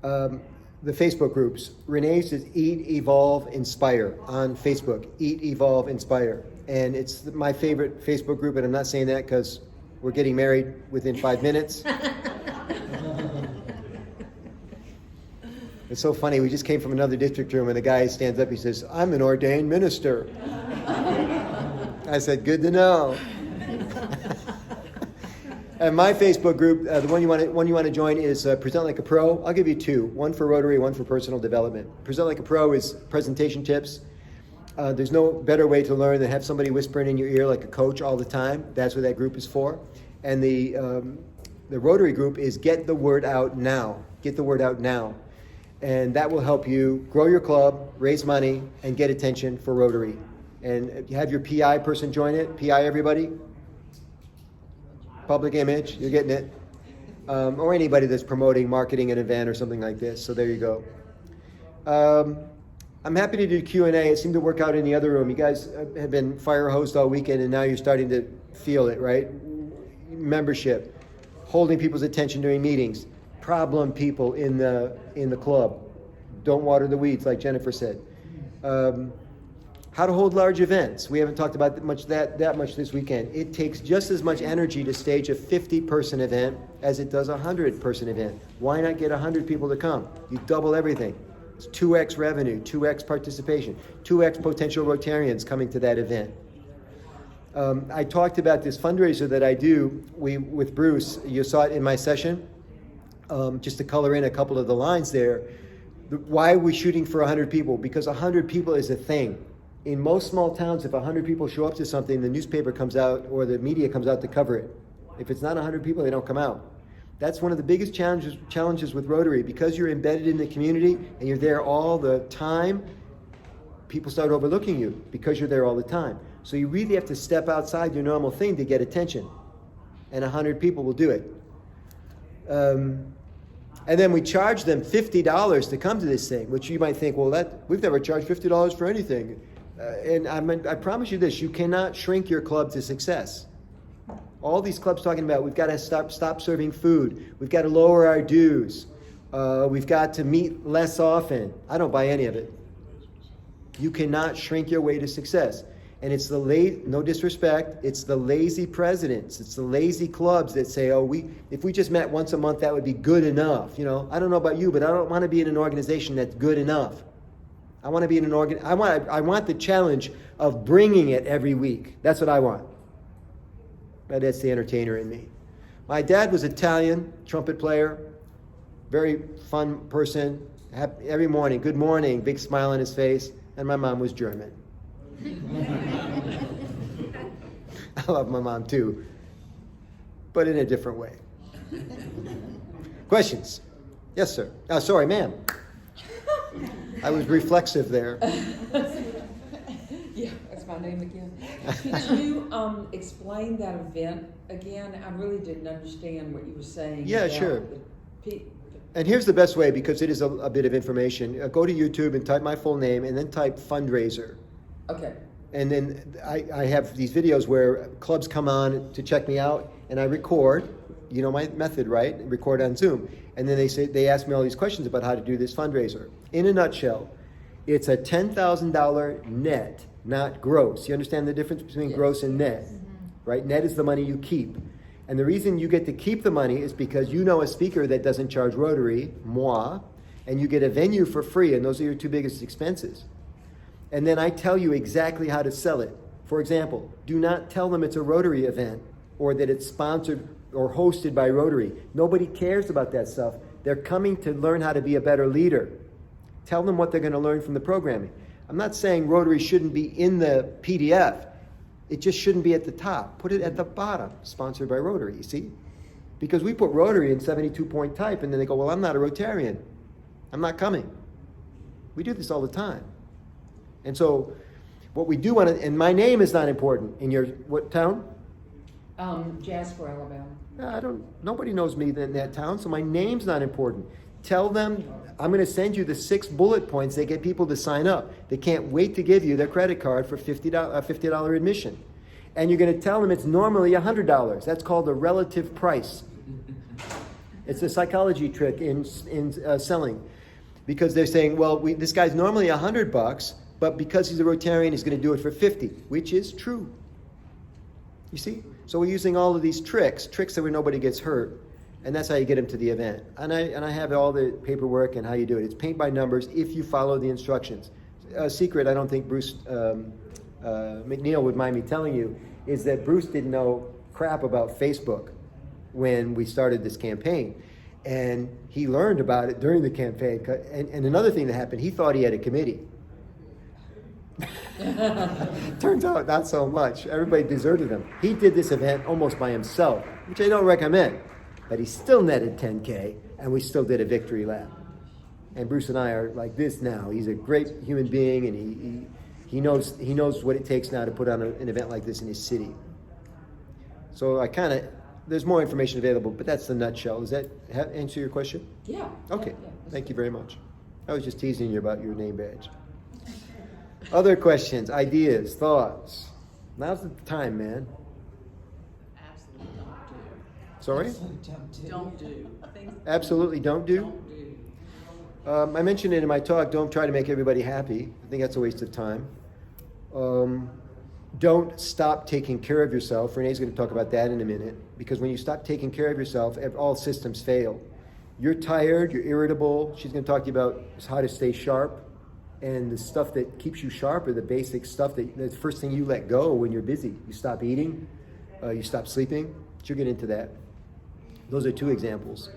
The Facebook groups. Renee's is Eat, Evolve, Inspire on Facebook. Eat, Evolve, Inspire. And it's my favorite Facebook group, and I'm not saying that because we're getting married within 5 minutes. It's so funny. We just came from another district room, and the guy stands up. He says, "I'm an ordained minister." I said, "Good to know." And my Facebook group, the one you want to join is Present Like a Pro. I'll give you two: one for Rotary, one for personal development. Present Like a Pro is presentation tips. There's no better way to learn than have somebody whispering in your ear like a coach all the time. That's what that group is for. And the Rotary group is Get the Word Out Now. Get the word out now. And that will help you grow your club, raise money, and get attention for Rotary. And you have your PI person join it. PI, everybody? Public image, you're getting it. Or anybody that's promoting, marketing an event or something like this. So there you go. I'm happy to do Q&A. It seemed to work out in the other room. You guys have been fire hosed all weekend, and now you're starting to feel it, right? Membership, holding people's attention during meetings, problem people in the club. Don't water the weeds, like Jennifer said. How to hold large events. We haven't talked about that much this weekend. It takes just as much energy to stage a 50-person event as it does a 100-person event. Why not get 100 people to come? You double everything. It's 2x revenue, 2x participation, 2x potential Rotarians coming to that event. I talked about this fundraiser that I do with Bruce. You saw it in my session. Just to color in a couple of the lines there. Why are we shooting for 100 people? Because 100 people is a thing. In most small towns, if 100 people show up to something, the newspaper comes out or the media comes out to cover it. If it's not 100 people, they don't come out. That's one of the biggest challenges with Rotary. Because you're embedded in the community and you're there all the time, people start overlooking you because you're there all the time. So you really have to step outside your normal thing to get attention. And 100 people will do it. And then we charge them $50 to come to this thing, which you might think, well, we've never charged $50 for anything. And I promise you this, you cannot shrink your club to success. All these clubs talking about, we've got to stop serving food. We've got to lower our dues. We've got to meet less often. I don't buy any of it. You cannot shrink your way to success. And it's no disrespect, it's the lazy presidents, it's the lazy clubs that say, if we just met once a month, that would be good enough. You know, I don't know about you, but I don't want to be in an organization that's good enough. I want to be in an I want the challenge of bringing it every week. That's what I want. But that's the entertainer in me. My dad was Italian, trumpet player, very fun person. Every morning, good morning, big smile on his face. And my mom was German. I love my mom too, but in a different way. Questions? Yes, sir. Oh, sorry, ma'am. I was reflexive there. Yeah, that's my name again. Could you explain that event again? I really didn't understand what you were saying. Yeah, sure. And here's the best way, because it is a bit of information. Go to YouTube and type my full name and then type fundraiser. Okay. And then I have these videos where clubs come on to check me out, and I record. You know my method, right? Record on Zoom. And then they ask me all these questions about how to do this fundraiser. In a nutshell, it's a $10,000 net, not gross. You understand the difference between gross and net, right? Net is the money you keep. And the reason you get to keep the money is because you know a speaker that doesn't charge Rotary, moi, and you get a venue for free, and those are your two biggest expenses. And then I tell you exactly how to sell it. For example, do not tell them it's a Rotary event or that it's sponsored or hosted by Rotary. Nobody cares about that stuff. They're coming to learn how to be a better leader. Tell them what they're going to learn from the programming. I'm not saying Rotary shouldn't be in the PDF. It just shouldn't be at the top. Put it at the bottom, sponsored by Rotary, you see? Because we put Rotary in 72-point type, and then they go, well, I'm not a Rotarian. I'm not coming. We do this all the time. And so what we do want to, and my name is not important. In your, what town? Jasper, Alabama. Nobody knows me in that town, so my name's not important. Tell them, I'm going to send you the 6 bullet points that get people to sign up. They can't wait to give you their credit card for $50 admission. And you're going to tell them it's normally $100. That's called the relative price. It's a psychology trick in selling, because they're saying, well, this guy's normally $100, but because he's a Rotarian, he's going to do it for 50, which is true. You see? So we're using all of these tricks that where nobody gets hurt, and that's how you get them to the event. And I have all the paperwork and how you do it. It's paint by numbers if you follow the instructions. A secret I don't think Bruce McNeil would mind me telling you is that Bruce didn't know crap about Facebook when we started this campaign. And he learned about it during the campaign. And another thing that happened, he thought he had a committee. Turns out not so much. Everybody deserted him. He did this event almost by himself, which I don't recommend. But he still netted 10K, and we still did a victory lap. And Bruce and I are like this now. He's a great human being, and he knows what it takes now to put on an event like this in his city. So there's more information available, but that's the nutshell. Does that answer your question? Yeah. Okay. Yeah. Thank you very much. I was just teasing you about your name badge. Other questions, ideas, thoughts? Now's the time, man. Absolutely don't do. Sorry? Don't do. Absolutely don't do? Don't do. I mentioned it in my talk, don't try to make everybody happy. I think that's a waste of time. Don't stop taking care of yourself. Renee's going to talk about that in a minute. Because when you stop taking care of yourself, all systems fail. You're tired, you're irritable. She's going to talk to you about how to stay sharp. And the stuff that keeps you sharp are the basic stuff that's the first thing you let go when you're busy. You stop eating, you stop sleeping. She'll get into that. Those are two examples.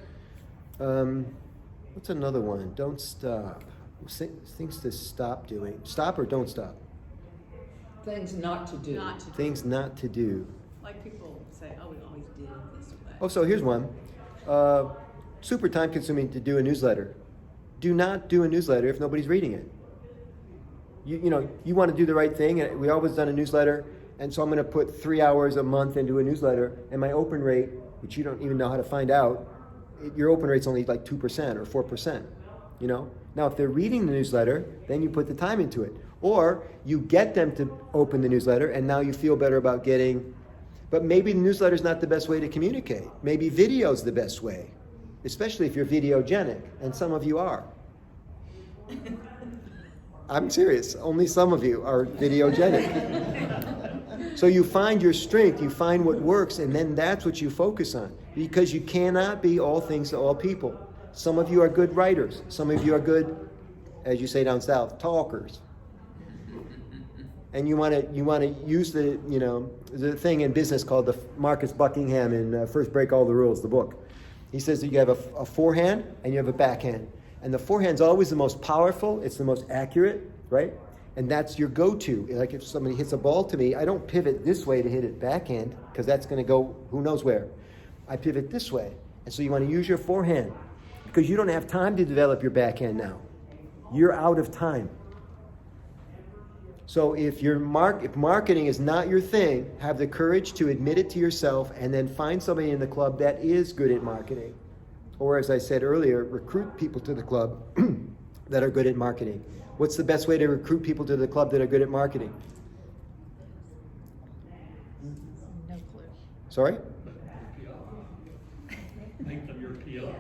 What's another one? Don't stop. Things to stop doing. Stop or don't stop? Things not to do. Not to do. Things not to do. Like people say, oh, we always did it this way. Oh, so here's one. Super time consuming to do a newsletter. Do not do a newsletter if nobody's reading it. You want to do the right thing, and we always done a newsletter, and so I'm going to put 3 hours a month into a newsletter, and my open rate, which you don't even know how to find out, your open rate's only like 2% or 4%, Now, if they're reading the newsletter, then you put the time into it. Or you get them to open the newsletter, and now you feel better about but maybe the newsletter's not the best way to communicate. Maybe video's the best way, especially if you're videogenic, and some of you are. I'm serious. Only some of you are videogenic. So you find your strength, you find what works, and then that's what you focus on. Because you cannot be all things to all people. Some of you are good writers. Some of you are good, as you say down south, talkers. And you want to use the thing in business called the Marcus Buckingham in First Break All the Rules, the book. He says that you have a forehand and you have a backhand. And the forehand's always the most powerful, it's the most accurate, right? And that's your go-to. Like if somebody hits a ball to me, I don't pivot this way to hit it backhand, because that's going to go who knows where. I pivot this way. And so you want to use your forehand, because you don't have time to develop your backhand now. You're out of time. So if marketing is not your thing, have the courage to admit it to yourself, and then find somebody in the club that is good at marketing. Or as I said earlier, recruit people to the club that are good at marketing. What's the best way to recruit people to the club that are good at marketing? No clue. Sorry? Make them your PO.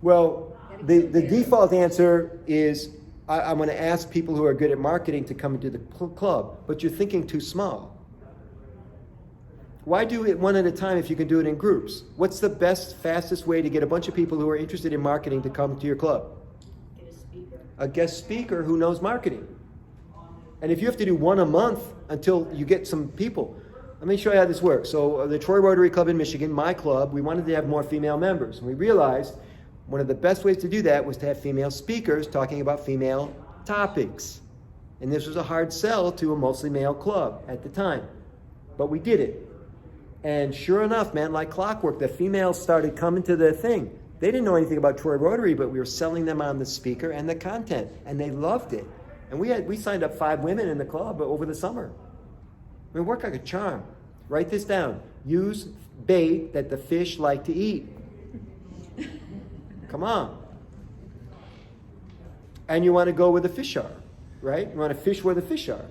Well, the default answer is I'm going to ask people who are good at marketing to come into the club, but you're thinking too small. Why do it one at a time if you can do it in groups? What's the best, fastest way to get a bunch of people who are interested in marketing to come to your club? Get a speaker. A guest speaker who knows marketing. And if you have to do one a month until you get some people, let me show you how this works. So the Troy Rotary Club in Michigan, my club, we wanted to have more female members. And we realized one of the best ways to do that was to have female speakers talking about female topics. And this was a hard sell to a mostly male club at the time. But we did it. And sure enough, man, like clockwork, the females started coming to the thing. They didn't know anything about Troy Rotary, but we were selling them on the speaker and the content, and they loved it. And we signed up 5 women in the club over the summer. I mean, it worked like a charm. Write this down. Use bait that the fish like to eat. Come on. And you want to go where the fish are, right? You want to fish where the fish are.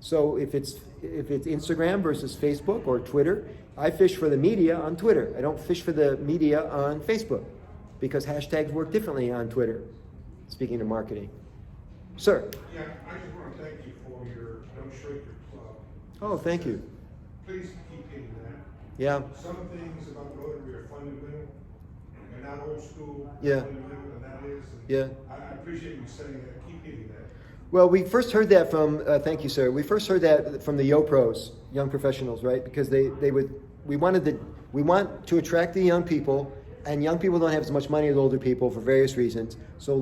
So if it's Instagram versus Facebook or Twitter, I fish for the media on Twitter. I don't fish for the media on Facebook. because hashtags work differently on Twitter, speaking of marketing. Sir? Yeah, I just want to thank you for your Don't Shrink Your Club. Oh, thank you. Please keep hitting that. Yeah. Some things about Rotary are fundamental and not old school. Yeah. Fundamental, and that is. And Yeah. I appreciate you saying that. Keep hitting that. Well, we first heard that from, thank you, sir. We first heard that from the YoPros, young professionals, right? Because we want to attract the young people, and young people don't have as much money as older people for various reasons. So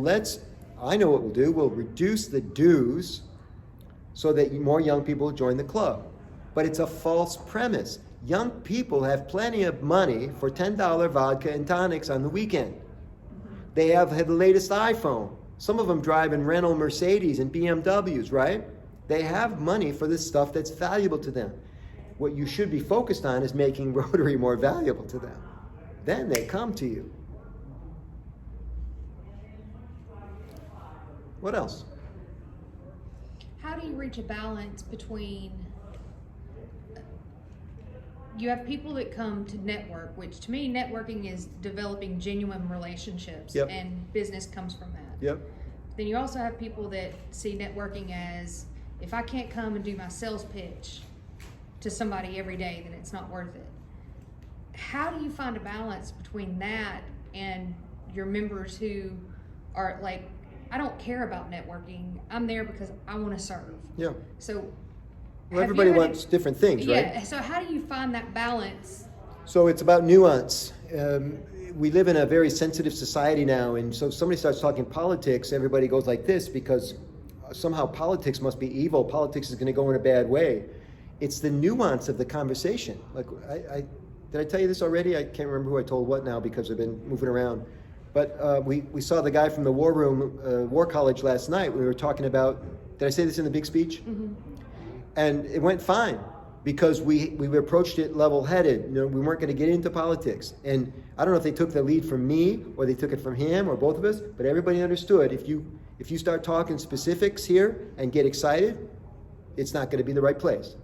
I know what we'll do. We'll reduce the dues so that more young people join the club. But it's a false premise. Young people have plenty of money for $10 vodka and tonics on the weekend. They have the latest iPhone. Some of them drive in rental Mercedes and BMWs, right? They have money for this stuff that's valuable to them. What you should be focused on is making Rotary more valuable to them. Then they come to you. What else? How do you reach a balance between, you have people that come to network, which to me, networking is developing genuine relationships, Yep. and business comes from that. Yep. Then you also have people that see networking as, if I can't come and do my sales pitch to somebody every day, then it's not worth it. How do you find a balance between that and your members who are like, I don't care about networking, I'm there because I want to serve. Yeah. So Well, everybody wants different things, right? Yeah, so how do you find that balance? So it's about nuance. We live in a very sensitive society now, and so if somebody starts talking politics, everybody goes like this because somehow politics must be evil. Politics is going to go in a bad way. It's the nuance of the conversation. Like, did I tell you this already? I can't remember who I told what now because I've been moving around. But we saw the guy from the War Room, War College last night. We were talking about, did I say this in the big speech? Mm-hmm. And it went fine because we approached it level-headed. You know, we weren't going to get into politics. And I don't know if they took the lead from me or they took it from him or both of us, but everybody understood if you start talking specifics here and get excited, it's not going to be the right place.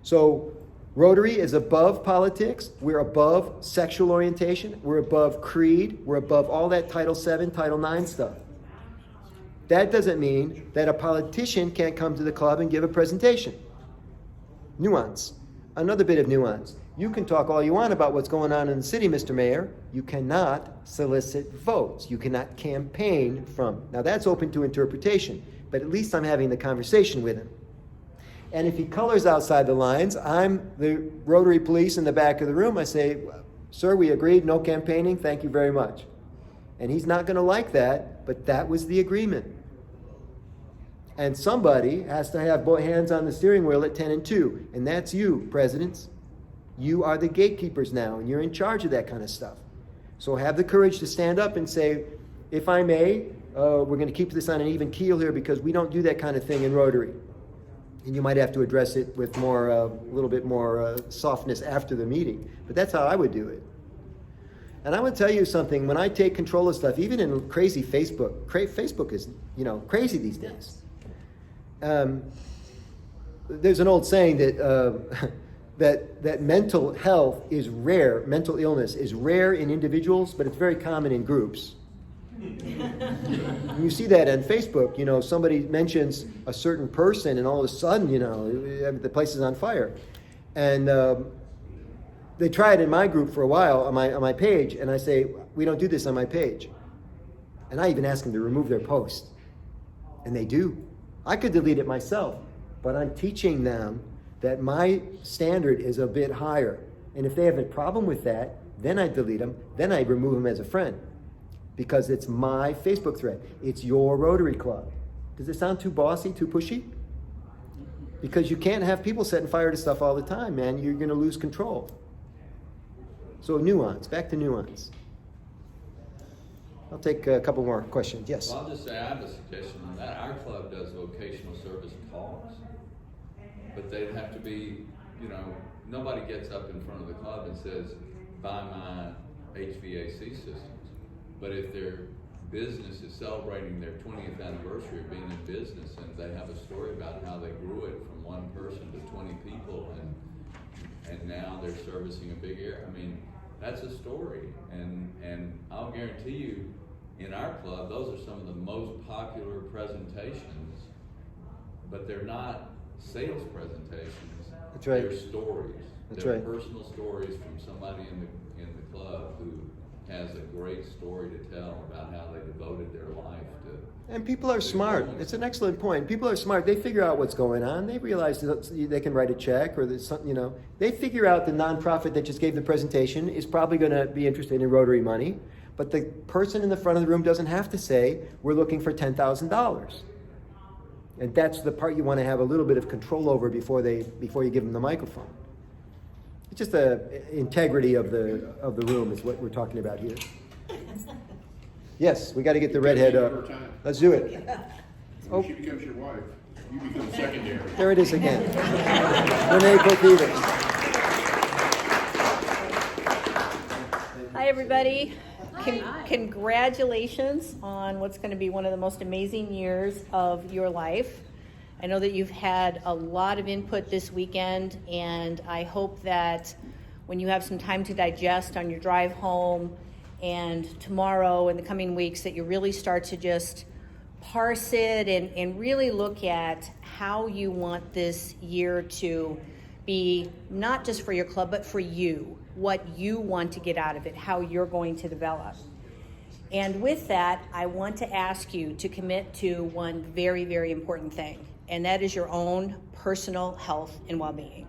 So Rotary is above politics. We're above sexual orientation. We're above creed. We're above all that Title VII, Title IX stuff. That doesn't mean that a politician can't come to the club and give a presentation. Nuance. Another bit of nuance. You can talk all you want about what's going on in the city, Mr. Mayor. You cannot solicit votes. You cannot campaign from. Now that's open to interpretation, but at least I'm having the conversation with him. And if he colors outside the lines, I'm the Rotary police in the back of the room. I say, sir, we agreed, no campaigning, thank you very much. And he's not going to like that, but that was the agreement. And somebody has to have both hands on the steering wheel at 10 and 2, and that's you, presidents. You are the gatekeepers now, and you're in charge of that kind of stuff. So have the courage to stand up and say, if I may, we're going to keep this on an even keel here because we don't do that kind of thing in Rotary. And you might have to address it with more, a little bit more softness after the meeting. But that's how I would do it. And I would tell you something, when I take control of stuff, even in crazy Facebook, Facebook is, crazy these days. There's an old saying that, that mental health is rare, mental illness is rare in individuals, but it's very common in groups. You see that on Facebook, somebody mentions a certain person and all of a sudden, the place is on fire. And they try it in my group for a while on my page, and I say, we don't do this on my page. And I even ask them to remove their post. And they do. I could delete it myself, but I'm teaching them that my standard is a bit higher. And if they have a problem with that, then I delete them, then I remove them as a friend. Because it's my Facebook thread. It's your Rotary Club. Does it sound too bossy, too pushy? Because you can't have people setting fire to stuff all the time, man. You're going to lose control. So nuance, back to nuance. I'll take a couple more questions. Yes? Well, I'll just say I have a suggestion on that. Our club does vocational service talks, but they'd have to be, nobody gets up in front of the club and says, buy my HVAC systems. But if their business is celebrating their 20th anniversary of being in business and they have a story about how they grew it from one person to 20 people and now they're servicing a big area, That's a story, and I'll guarantee you, in our club, those are some of the most popular presentations, but they're not sales presentations. That's right. They're stories. That's They're right. personal stories from somebody in the club who has a great story to tell about how they devoted their life to. And people are smart. It's an excellent point. People are smart. They figure out what's going on. They realize that they can write a check, or there's something, they figure out the nonprofit that just gave the presentation is probably going to be interested in Rotary money, but the person in the front of the room doesn't have to say, we're looking for $10,000. And that's the part you want to have a little bit of control over before you give them the microphone. It's just the integrity of the room is what we're talking about here. Yes, we got to get the redhead up. Let's do it. When she becomes your wife, you become secondary. There it is again. Rene Caruso. Hi, everybody. Congratulations on what's going to be one of the most amazing years of your life. I know that you've had a lot of input this weekend, and I hope that when you have some time to digest on your drive home and tomorrow and the coming weeks, that you really start to just parse it and really look at how you want this year to be, not just for your club, but for you, what you want to get out of it, how you're going to develop. And with that, I want to ask you to commit to one very, very important thing, and that is your own personal health and well-being.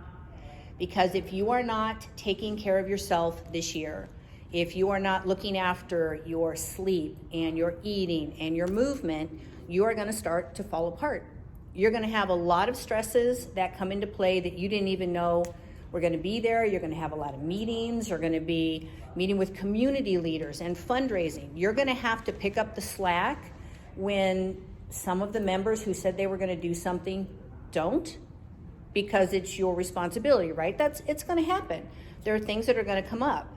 Because if you are not taking care of yourself this year, if you are not looking after your sleep and your eating and your movement, you are going to start to fall apart. You're going to have a lot of stresses that come into play that you didn't even know were going to be there. You're going to have a lot of meetings. You're going to be meeting with community leaders and fundraising. You're going to have to pick up the slack when some of the members who said they were going to do something don't, because it's your responsibility, right? It's going to happen. There are things that are going to come up.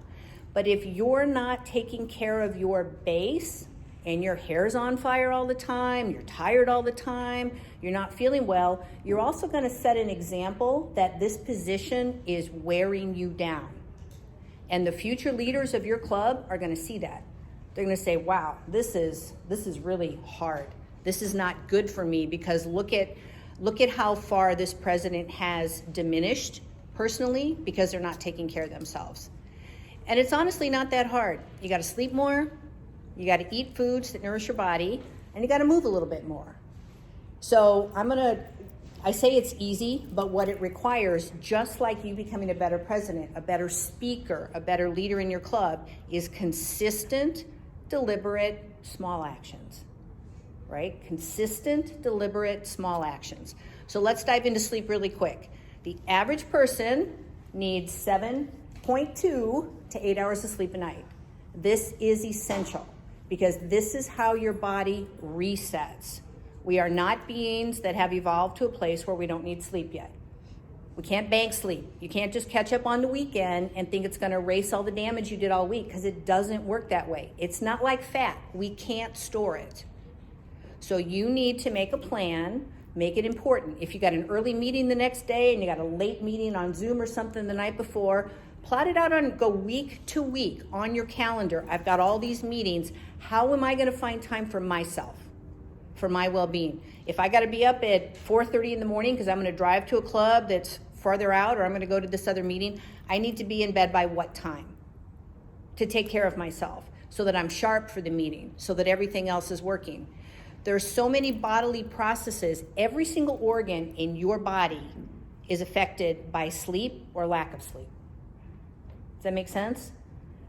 But if you're not taking care of your base and your hair's on fire all the time, you're tired all the time, you're not feeling well, you're also going to set an example that this position is wearing you down. And the future leaders of your club are going to see that. They're going to say, wow, this is really hard. This is not good for me, because look at how far this president has diminished personally because they're not taking care of themselves. And it's honestly not that hard. You got to sleep more, you got to eat foods that nourish your body, and you got to move a little bit more. So I say it's easy, but what it requires, just like you becoming a better president, a better speaker, a better leader in your club, is consistent, deliberate, small actions, right? Consistent, deliberate, small actions. So let's dive into sleep really quick. The average person needs 7.2 to 8 hours of sleep a night. This is essential because this is how your body resets. We are not beings that have evolved to a place where we don't need sleep yet. We can't bank sleep. You can't just catch up on the weekend and think it's going to erase all the damage you did all week, because it doesn't work that way. It's not like fat. We can't store it. So you need to make a plan, make it important. If you got an early meeting the next day and you got a late meeting on Zoom or something the night before, plot it out go week to week on your calendar. I've got all these meetings. How am I going to find time for myself, for my well-being? If I got to be up at 4:30 in the morning because I'm going to drive to a club that's farther out, or I'm going to go to this other meeting, I need to be in bed by what time to take care of myself so that I'm sharp for the meeting, so that everything else is working. There's so many bodily processes. Every single organ in your body is affected by sleep or lack of sleep. Does that make sense?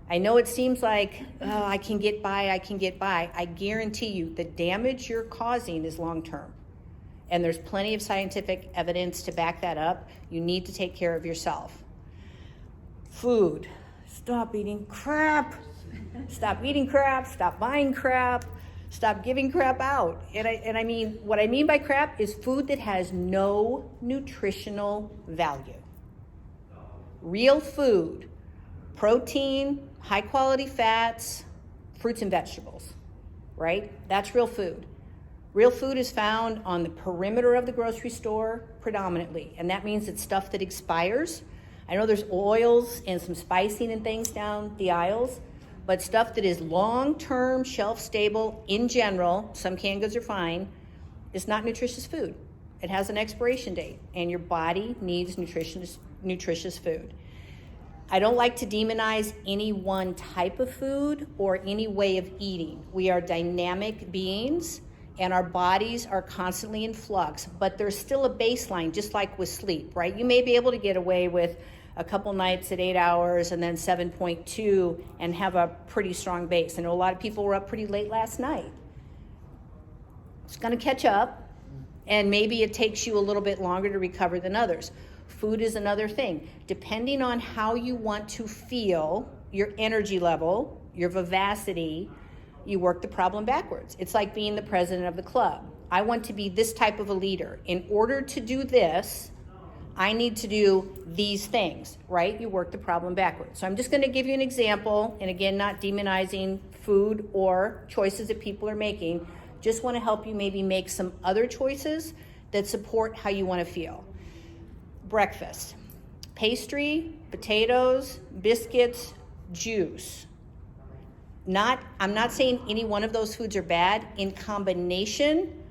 I know it seems like, oh, I can get by. I guarantee you the damage you're causing is long-term. And there's plenty of scientific evidence to back that up. You need to take care of yourself. Food. Stop eating crap. Stop eating crap. Stop buying crap. Stop giving crap out. And I mean, what I mean by crap is food that has no nutritional value. Real food, protein, high quality fats, fruits and vegetables, right? That's real food. Real food is found on the perimeter of the grocery store predominantly, and that means it's stuff that expires. I know there's oils and some spicing and things down the aisles, but stuff that is long-term, shelf-stable in general, some canned goods are fine, is not nutritious food. It has an expiration date, and your body needs nutritious food. I don't like to demonize any one type of food or any way of eating. We are dynamic beings, and our bodies are constantly in flux, but there's still a baseline, just like with sleep, right? You may be able to get away with a couple nights at 8 hours and then 7.2 and have a pretty strong base. I know a lot of people were up pretty late last night. It's going to catch up, and maybe it takes you a little bit longer to recover than others. Food is another thing. Depending on how you want to feel, your energy level, your vivacity, you work the problem backwards. It's like being the president of the club. I want to be this type of a leader. In order to do this, I need to do these things, right? You work the problem backwards. So I'm just going to give you an example, and again, not demonizing food or choices that people are making. Just want to help you maybe make some other choices that support how you want to feel. Breakfast: pastry, potatoes, biscuits, juice. I'm not saying any one of those foods are bad. In combination,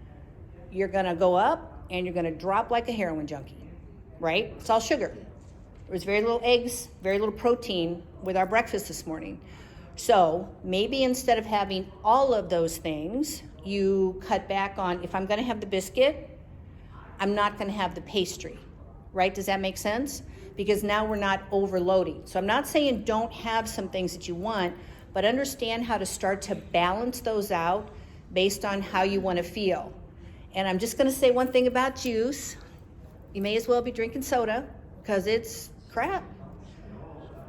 you're gonna go up and you're gonna drop like a heroin junkie, right? It's all sugar. There was very little eggs, very little protein with our breakfast this morning. So maybe instead of having all of those things, you cut back on, if I'm gonna have the biscuit, I'm not gonna have the pastry, right? Does that make sense? Because now we're not overloading. So I'm not saying don't have some things that you want, but understand how to start to balance those out based on how you want to feel. And I'm just going to say one thing about juice. You may as well be drinking soda because it's crap.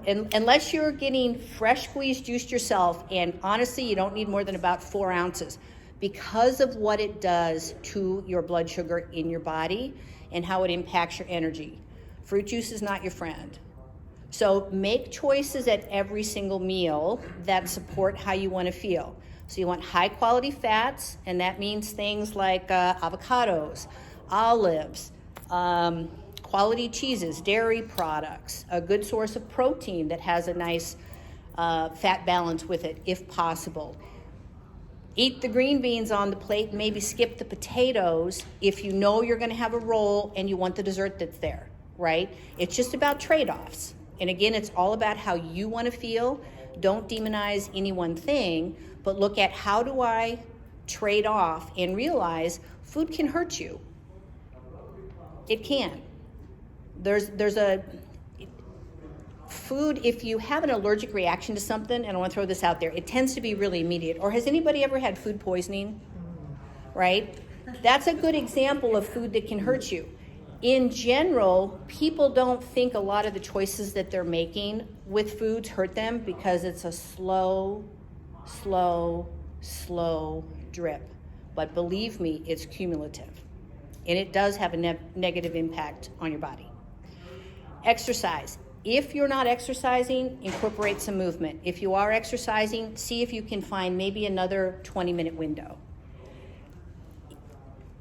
And unless you're getting fresh squeezed juice yourself, and honestly, you don't need more than about 4 ounces because of what it does to your blood sugar in your body and how it impacts your energy. Fruit juice is not your friend. So make choices at every single meal that support how you want to feel. So you want high quality fats, and that means things like avocados, olives, quality cheeses, dairy products, a good source of protein that has a nice fat balance with it if possible. Eat the green beans on the plate and maybe skip the potatoes if you know you're going to have a roll and you want the dessert that's there, right? It's just about trade-offs. And again, it's all about how you want to feel. Don't demonize any one thing, but look at how do I trade off and realize food can hurt you. It can. Food, if you have an allergic reaction to something, and I want to throw this out there, it tends to be really immediate. Or has anybody ever had food poisoning? Right? That's a good example of food that can hurt you. In general, people don't think a lot of the choices that they're making with foods hurt them because it's a slow drip. But believe me, it's cumulative. And it does have a negative impact on your body. Exercise. If you're not exercising, incorporate some movement. If you are exercising, see if you can find maybe another 20-minute window.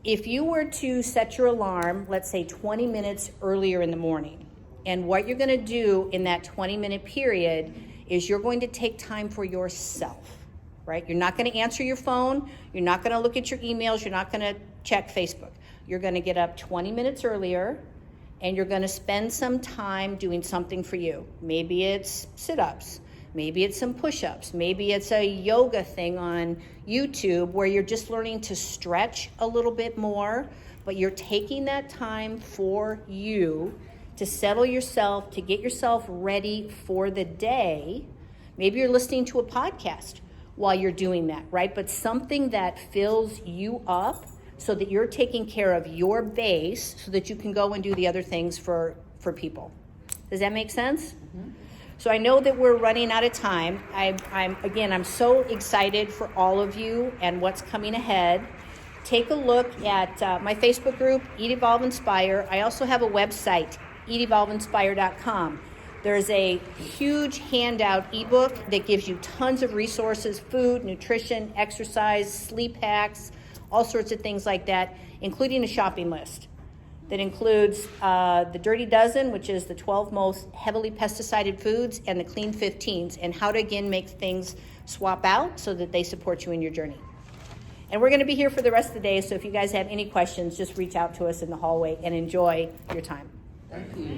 If you were to set your alarm, let's say 20 minutes earlier in the morning, and what you're going to do in that 20-minute period is you're going to take time for yourself, right? You're not going to answer your phone. You're not going to look at your emails. You're not going to check Facebook. You're going to get up 20 minutes earlier, and you're going to spend some time doing something for you. Maybe it's sit-ups. Maybe it's some push-ups. Maybe it's a yoga thing on YouTube where you're just learning to stretch a little bit more, but you're taking that time for you to settle yourself, to get yourself ready for the day. Maybe you're listening to a podcast while you're doing that, right? But something that fills you up so that you're taking care of your base so that you can go and do the other things for people. Does that make sense? Mm-hmm. So I know that we're running out of time. I'm so excited for all of you and what's coming ahead. Take a look at my Facebook group, Eat, Evolve, Inspire. I also have a website, eatevolveinspire.com. There's a huge handout ebook that gives you tons of resources, food, nutrition, exercise, sleep hacks, all sorts of things like that, including a shopping list. that includes the Dirty Dozen, which is the 12 most heavily pesticided foods, and the Clean 15s, and how to, again, make things swap out so that they support you in your journey. And we're going to be here for the rest of the day, so if you guys have any questions, just reach out to us in the hallway and enjoy your time. Thank you.